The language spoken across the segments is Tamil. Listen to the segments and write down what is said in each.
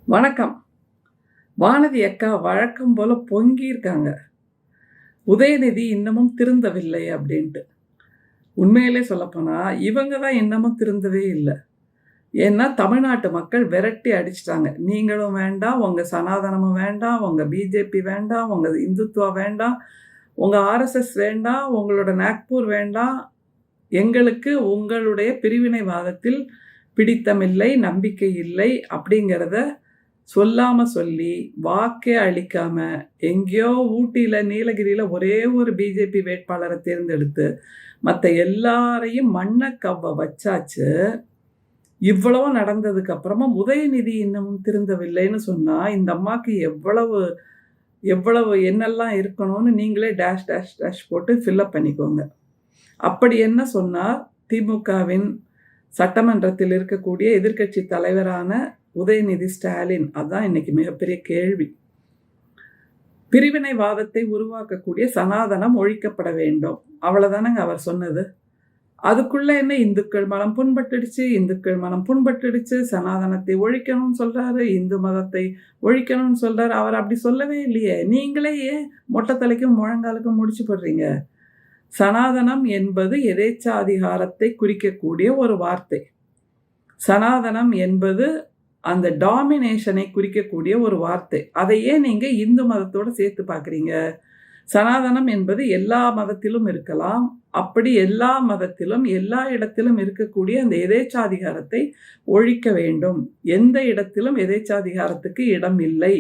வணக்கம். வானதி அக்கா வழக்கம் போல பொங்கியிருக்காங்க. உதயநிதி இன்னமும் திருந்தவில்லை அப்படின்ட்டு. உண்மையிலே சொல்லப்போனா இவங்க தான் இன்னமும் திருந்தவே இல்லை. ஏன்னா தமிழ்நாட்டு மக்கள் விரட்டி அடிச்சிட்டாங்க. நீங்களும் வேண்டாம், உங்க சனாதனமும் வேண்டாம், உங்க பிஜேபி வேண்டாம், உங்க இந்துத்துவா வேண்டாம், உங்க ஆர்எஸ்எஸ் வேண்டாம், உங்களோட நாக்பூர் வேண்டாம். எங்களுக்கு உங்களுடைய பிரிவினைவாதத்தில் பிடித்தமில்லை, நம்பிக்கை இல்லை அப்படிங்கிறத சொல்லாம சொல்லி வாக்கே அளிக்காம எங்கேயோ ஊட்டியில நீலகிரியில ஒரே ஒரு பிஜேபி வேட்பாளரை தேர்ந்தெடுத்து மற்ற எல்லாரையும் மண்ணை கவ்வ வச்சாச்சு. இவ்வளவு நடந்ததுக்கு அப்புறமா உதயநிதி இன்னமும் திருந்தவில்லைன்னு சொன்னா இந்த அம்மாக்கு எவ்வளவு எவ்வளவு என்னெல்லாம் இருக்கணும்னு நீங்களே டேஷ் டேஷ் டேஷ் போட்டு ஃபில்அப் பண்ணிக்கோங்க. அப்படி என்ன சொன்னார் திமுகவின் சட்டமன்றத்தில் இருக்கக்கூடிய எதிர்க்கட்சி தலைவரான உதயநிதி ஸ்டாலின்? அதுதான் இன்னைக்கு மிகப்பெரிய கேள்வி. பிரிவினைவாதத்தை உருவாக்கக்கூடிய சனாதனம் ஒழிக்கப்பட வேண்டும், அவ்வளவுதானங்க அவர் சொன்னது. அதுக்குள்ள என்ன இந்துக்கள் மனம் புண்பட்டுடுச்சு, சனாதனத்தை ஒழிக்கணும்னு சொல்றாரு, இந்து மதத்தை ஒழிக்கணும்னு சொல்றாரு. அவர் அப்படி சொல்லவே இல்லையே. நீங்களே ஏன் மொட்டை தலைக்கும் முழங்காலுக்கும் முடிச்சு போடுறீங்க? சனாதனம் என்பது எதேச்சாதிகாரத்தை குறிக்கக்கூடிய ஒரு வார்த்தை. சனாதனம் என்பது அந்த டாமினேஷனை குறிக்கக்கூடிய ஒரு வார்த்தை. அதையே நீங்க இந்து மதத்தோட சேர்த்து பார்க்குறீங்க. சனாதனம் என்பது எல்லா மதத்திலும் இருக்கலாம். அப்படி எல்லா மதத்திலும் எல்லா இடத்திலும் இருக்கக்கூடிய அந்த எதேச்சாதிகாரத்தை ஒழிக்க வேண்டும். எந்த இடத்திலும் எதேச்சாதிகாரத்துக்கு இடம் இல்லை.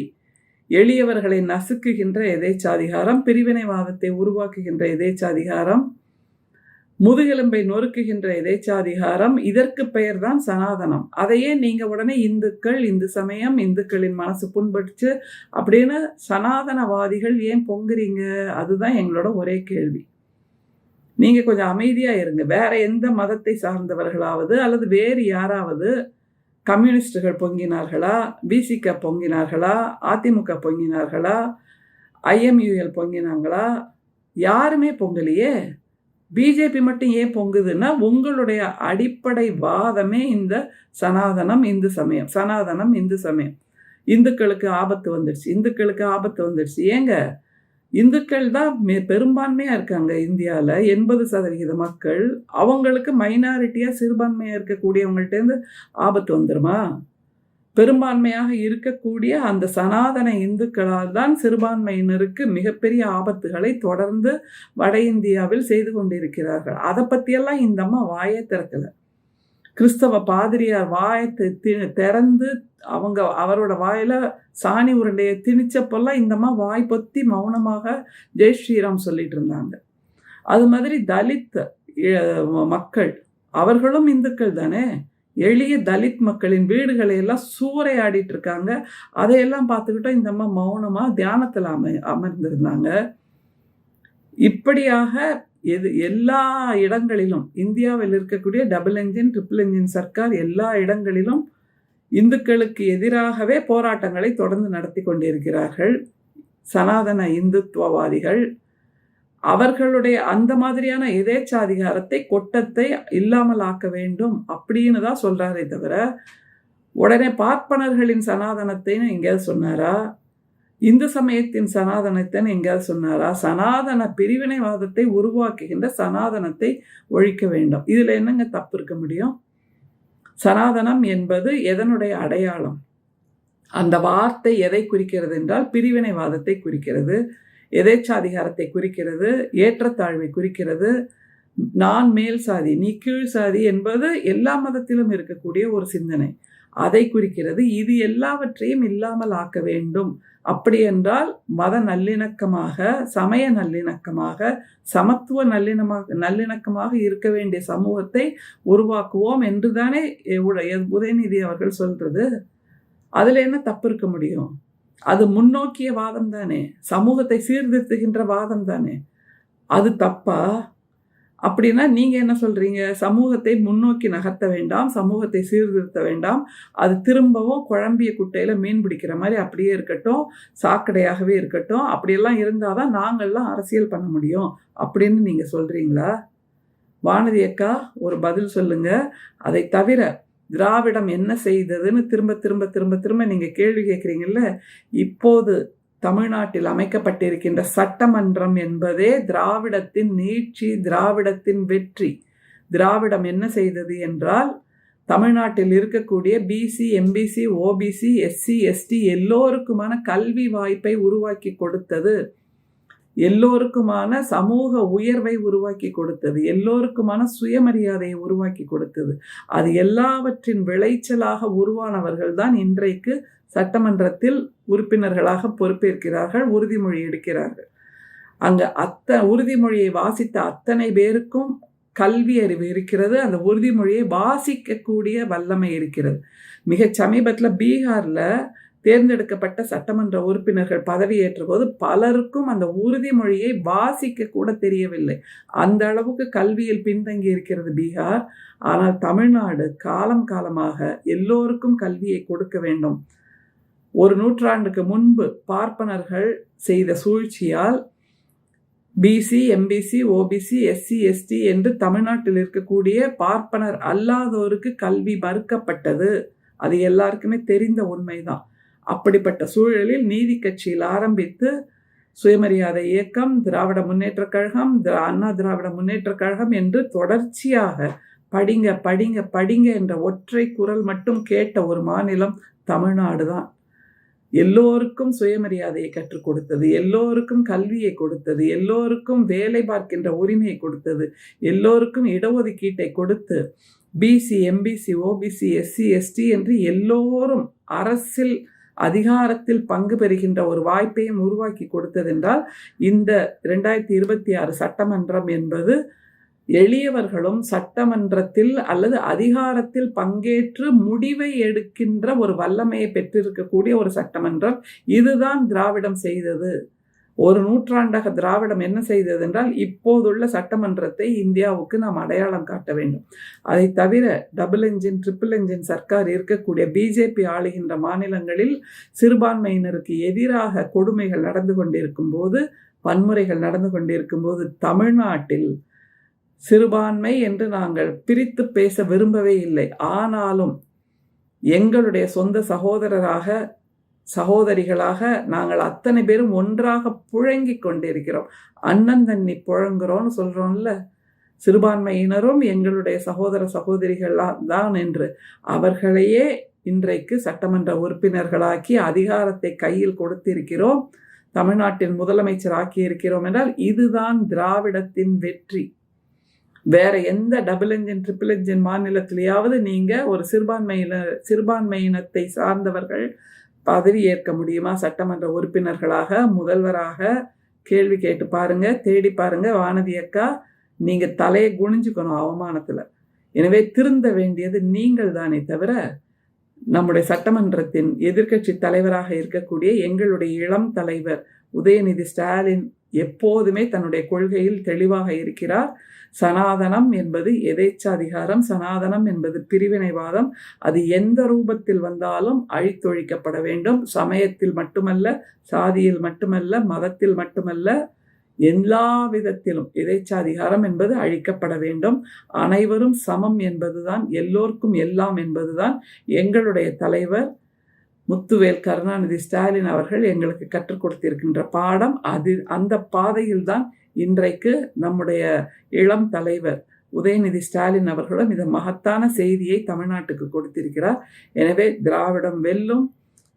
எளியவர்களை நசுக்குகின்ற எதேச்சாதிகாரம், பிரிவினைவாதத்தை உருவாக்குகின்ற எதேச்சாதிகாரம், முதுகெலும்பை நொறுக்குகின்ற எதேச்சாதிகாரம், இதற்கு பெயர் தான் சனாதனம். அதையே நீங்க உடனே இந்துக்கள், இந்து சமயம், இந்துக்களின் மனசு புண்பட்டுச்சு அப்படின்னு சனாதனவாதிகள் ஏன் பொங்குறீங்க? அதுதான் எங்களோட ஒரே கேள்வி. நீங்க கொஞ்சம் அமைதியா இருங்க. வேற எந்த மதத்தை சார்ந்தவர்களாவது அல்லது வேறு யாராவது கம்யூனிஸ்டுகள் பொங்கினார்களா, பிசிக பொங்கினார்களா, அதிமுக பொங்கினார்களா, ஐஎம்யூஎல் பொங்கினாங்களா? யாருமே பொங்கலையே. பிஜேபி மட்டும் ஏன் பொங்குதுன்னா உங்களுடைய அடிப்படை வாதமே இந்த சனாதனம் இந்து சமயம், சனாதனம் இந்து சமயம். இந்துக்களுக்கு ஆபத்து வந்துடுச்சு. ஏங்க, இந்துக்கள் தான் பெரும்பான்மையா இருக்காங்க இந்தியாவில். 80% மக்கள். அவங்களுக்கு மைனாரிட்டியா சிறுபான்மையா இருக்கக்கூடியவங்கள்ட்டேருந்து ஆபத்து வந்துருமா? பெரும்பான்மையாக இருக்கக்கூடிய அந்த சனாதன இந்துக்களால் தான் சிறுபான்மையினருக்கு மிகப்பெரிய ஆபத்துகளை தொடர்ந்து வட இந்தியாவில் செய்து கொண்டிருக்கிறார்கள். அதை பற்றியெல்லாம் இந்த அம்மா வாயை திறக்கலை. கிறிஸ்தவ பாதிரியார் வாயை திறந்து அவரோட வாயில சாணி உருண்டையை திணிச்சப்பெல்லாம் இந்த அம்மா வாய் பொத்தி மௌனமாக ஜெய் ஸ்ரீராம் சொல்லிட்டு இருந்தாங்க. அது மாதிரி தலித் மக்கள், அவர்களும் இந்துக்கள் தானே. எளிய தலித் மக்களின் வீடுகளை எல்லாம் சூறையாடிட்டு இருக்காங்க. அதையெல்லாம் பார்த்துக்கிட்டோம் இந்த அம்மா மௌனமா தியானத்தில் அமர்ந்திருந்தாங்க. இப்படியாக எல்லா இடங்களிலும் இந்தியாவில் இருக்கக்கூடிய double engine triple engine Sarkar எல்லா இடங்களிலும் இந்துக்களுக்கு எதிராகவே போராட்டங்களை தொடர்ந்து நடத்தி கொண்டிருக்கிறார்கள் சனாதன இந்துத்துவவாதிகள். அவர்களுடைய அந்த மாதிரியான எதேச்சாதிகாரத்தை, கொட்டத்தை இல்லாமல் ஆக்க வேண்டும் அப்படின்னு தான் சொல்றாரே தவிர உடனே பார்ப்பனர்களின் சனாதனத்தைன்னு எங்கேயாவது சொன்னாரா? இந்து சமயத்தின் சனாதனத்தைன்னு எங்கேயாவது சொன்னாரா? சனாதன பிரிவினைவாதத்தை உருவாக்குகின்ற சனாதனத்தை ஒழிக்க வேண்டும். இதுல என்னங்க தப்பு இருக்க முடியும்? சனாதனம் என்பது எதனுடைய அடையாளம்? அந்த வார்த்தை எதை குறிக்கிறது என்றால் பிரிவினைவாதத்தை குறிக்கிறது, எதேச்சாதிகாரத்தை குறிக்கிறது, ஏற்றத்தாழ்வை குறிக்கிறது. நான் மேல் சாதி, நீ கீழ் சாதி என்பது எல்லா மதத்திலும் இருக்கக்கூடிய ஒரு சிந்தனை, அதை குறிக்கிறது. இது எல்லாவற்றையும் இல்லாமல் ஆக்க வேண்டும். அப்படி என்றால் மத நல்லிணக்கமாக, சமய நல்லிணக்கமாக, சமத்துவ நல்லிணக்கமாக இருக்க வேண்டிய சமூகத்தை உருவாக்குவோம் என்று தானே உதயநிதி அவர்கள் சொல்றது. அதுல என்ன தப்பு இருக்க முடியும்? அது முன்னோக்கிய வாதம் தானே, சமூகத்தை சீர்திருத்துகின்ற வாதம் தானே. அது தப்பா? அப்படின்னா நீங்க என்ன சொல்றீங்க? சமூகத்தை முன்னோக்கி நகர்த்த வேண்டாம், சமூகத்தை சீர்திருத்த வேண்டாம், அது திரும்பவும் குழம்பிய குட்டையில மீன் பிடிக்கிற மாதிரி அப்படியே இருக்கட்டும், சாக்கடையாகவே இருக்கட்டும், அப்படியெல்லாம் இருந்தாதான் நாங்கள்லாம் அரசியல் பண்ண முடியும் அப்படின்னு நீங்க சொல்றீங்களா? வானதி அக்கா ஒரு பதில் சொல்லுங்க. அதை தவிர திராவிடம் என்ன செய்ததுன்னு திரும்ப திரும்ப திரும்ப திரும்ப நீங்க கேள்வி கேட்குறீங்கல்ல. இப்போது தமிழ்நாட்டில் அமைக்கப்பட்டிருக்கின்ற சட்டமன்றம் என்பதே திராவிடத்தின் நீட்சி, திராவிடத்தின் வெற்றி. திராவிடம் என்ன செய்தது என்றால், தமிழ்நாட்டில் இருக்கக்கூடிய BC, MBC, OBC, SC, ST எல்லோருக்குமான கல்வி வாய்ப்பை உருவாக்கி கொடுத்தது. எல்லோருக்குமான சமூக உயர்வை உருவாக்கி கொடுத்தது. எல்லோருக்குமான சுயமரியாதையை உருவாக்கி கொடுத்தது. அது எல்லாவற்றின் விளைச்சலாக உருவானவர்கள் தான் இன்றைக்கு சட்டமன்றத்தில் உறுப்பினர்களாக பொறுப்பேற்கிறார்கள், உறுதிமொழி எடுக்கிறார்கள். அங்க உறுதிமொழியை வாசித்த அத்தனை பேருக்கும் கல்வி அறிவு இருக்கிறது. அந்த உறுதிமொழியை வாசிக்கக்கூடிய வல்லமை இருக்கிறது. மிக சமீபத்தில் பீகாரில் தேர்ந்தெடுக்கப்பட்ட சட்டமன்ற உறுப்பினர்கள் பதவியேற்ற போது பலருக்கும் அந்த உறுதிமொழியை வாசிக்க கூட தெரியவில்லை. அந்த அளவுக்கு கல்வியில் பின்தங்கி இருக்கிறது பீகார். ஆனால் தமிழ்நாடு காலம் காலமாக எல்லோருக்கும் கல்வியை கொடுக்க வேண்டும். ஒரு நூற்றாண்டுக்கு முன்பு பார்ப்பனர்கள் செய்த சூழ்ச்சியால் BC, MBC, OBC, SC, ST என்று தமிழ்நாட்டில் இருக்கக்கூடிய பார்ப்பனர் அல்லாதோருக்கு கல்வி மறுக்கப்பட்டது. அது எல்லாருக்குமே தெரிந்த உண்மைதான். அப்படிப்பட்ட சூழலில் நீதி கட்சியில் ஆரம்பித்து சுயமரியாதை இயக்கம், திராவிட முன்னேற்ற கழகம், அண்ணா திராவிட முன்னேற்ற கழகம் என்று தொடர்ச்சியாக படிங்க படிங்க படிங்க என்ற ஒற்றை குரல் மட்டும் கேட்ட ஒரு மாநிலம் தமிழ்நாடு தான். எல்லோருக்கும் சுயமரியாதையை கற்றுக் கொடுத்தது, எல்லோருக்கும் கல்வியை கொடுத்தது, எல்லோருக்கும் வேலை பார்க்கின்ற உரிமையை கொடுத்தது, எல்லோருக்கும் இடஒதுக்கீட்டை கொடுத்து BC, MBC, OBC, SC, ST என்று எல்லோரும் அரசில் அதிகாரத்தில் பங்கு பெறுகின்ற ஒரு வாய்ப்பையும் உருவாக்கி கொடுத்ததென்றால் இந்த 2026 சட்டமன்றம் என்பது எளியவர்களும் சட்டமன்றத்தில் அல்லது அதிகாரத்தில் பங்கேற்று முடிவை எடுக்கின்ற ஒரு வல்லமையை பெற்றிருக்கக்கூடிய ஒரு சட்டமன்றம். இதுதான் திராவிடம் செய்தது. ஒரு நூற்றாண்டாக திராவிடம் என்ன செய்தது என்றால், இப்போதுள்ள சட்டமன்றத்தை இந்தியாவுக்கு நாம் அடையாளம் காட்ட வேண்டும். அதை தவிர double engine, triple engine Sarkar இருக்கக்கூடிய பிஜேபி ஆளுகின்ற மாநிலங்களில் சிறுபான்மையினருக்கு எதிராக கொடுமைகள் நடந்து கொண்டிருக்கும் போது, வன்முறைகள் நடந்து கொண்டிருக்கும் போது, தமிழ்நாட்டில் சிறுபான்மை என்று நாங்கள் பிரித்து பேச விரும்பவே இல்லை. ஆனாலும் எங்களுடைய சொந்த சகோதரராக, சகோதரிகளாக நாங்கள் அத்தனை பேரும் ஒன்றாக புழங்கி கொண்டிருக்கிறோம். அண்ணன் தண்ணி புழங்குறோம்னு சொல்கிறோம்ல, சிறுபான்மையினரும் எங்களுடைய சகோதர சகோதரிகள் தான் என்று அவர்களையே இன்றைக்கு சட்டமன்ற உறுப்பினர்களாக்கி அதிகாரத்தை கையில் கொடுத்திருக்கிறோம். தமிழ்நாட்டின் முதலமைச்சர் ஆக்கி இருக்கிறோம் என்றால் இதுதான் திராவிடத்தின் வெற்றி. வேற எந்த டபுள் என்ஜின், ட்ரிபிள் என்ஜின் மாநிலத்திலேயாவது நீங்க ஒரு சிறுபான்மையினத்தை சார்ந்தவர்கள் பதவி ஏற்க முடியுமா? சட்டமன்ற உறுப்பினர்களாக, முதல்வராக கேள்வி கேட்டு பாருங்க, தேடி பாருங்க. வானதி அக்கா, நீங்க தலையை குனிஞ்சுக்கணும் அவமானத்துல. எனவே திருந்த வேண்டியது நீங்கள் தானே தவிர நம்முடைய சட்டமன்றத்தின் எதிர்க்கட்சி தலைவராக இருக்கக்கூடிய எங்களுடைய இளம் தலைவர் உதயநிதி ஸ்டாலின் எப்போதுமே தன்னுடைய கொள்கையில் தெளிவாக இருக்கிறார். சனாதனம் என்பது எதேச்சாதிகாரம், சனாதனம் என்பது பிரிவினைவாதம். அது எந்த ரூபத்தில் வந்தாலும் அழித்தொழிக்கப்பட வேண்டும். சமயத்தில் மட்டுமல்ல, சாதியில் மட்டுமல்ல, மதத்தில் மட்டுமல்ல, எல்லா விதத்திலும் எதேச்சாதிகாரம் என்பது அழிக்கப்பட வேண்டும். அனைவரும் சமம் என்பதுதான், எல்லோருக்கும் எல்லாம் என்பதுதான் எங்களுடைய தலைவர் முத்துவேல் கருணாநிதி ஸ்டாலின் அவர்கள் எங்களுக்கு கற்றுக் கொடுத்திருக்கின்ற பாடம். அந்த பாதையில் தான் இன்றைக்கு நம்முடைய இளம் தலைவர் உதயநிதி ஸ்டாலின் அவர்களும் இந்த மகத்தான செய்தியை தமிழ்நாட்டுக்கு கொடுத்திருக்கிறார். எனவே திராவிடம் வெல்லும்,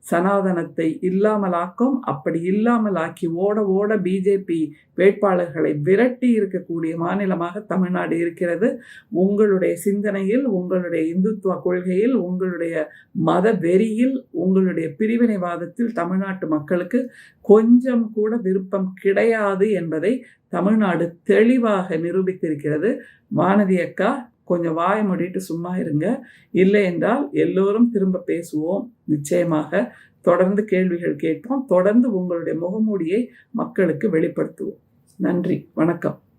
சனாதனத்தை இல்லாமலாக்கும். அப்படி இல்லாமலாக்கி ஓட ஓட பிஜேபி வேட்பாளர்களை விரட்டி இருக்கக்கூடிய மாநிலமாக தமிழ்நாடு இருக்கிறது. உங்களுடைய சிந்தனையில், உங்களுடைய இந்துத்துவ கொள்கையில், உங்களுடைய மத வெறியில், உங்களுடைய பிரிவினைவாதத்தில் தமிழ்நாட்டு மக்களுக்கு கொஞ்சம் கூட விருப்பம் கிடையாது என்பதை தமிழ்நாடு தெளிவாக நிரூபித்திருக்கிறது. வானதி அக்கா, கொஞ்சம் வாய மூடிட்டு சும்மா இருங்க. இல்லை என்றால் எல்லோரும் திரும்ப பேசுவோம். நிச்சயமாக தொடர்ந்து கேள்விகள் கேட்போம். தொடர்ந்து உங்களுடைய முகமூடியை மக்களுக்கு வெளிப்படுத்துவோம். நன்றி, வணக்கம்.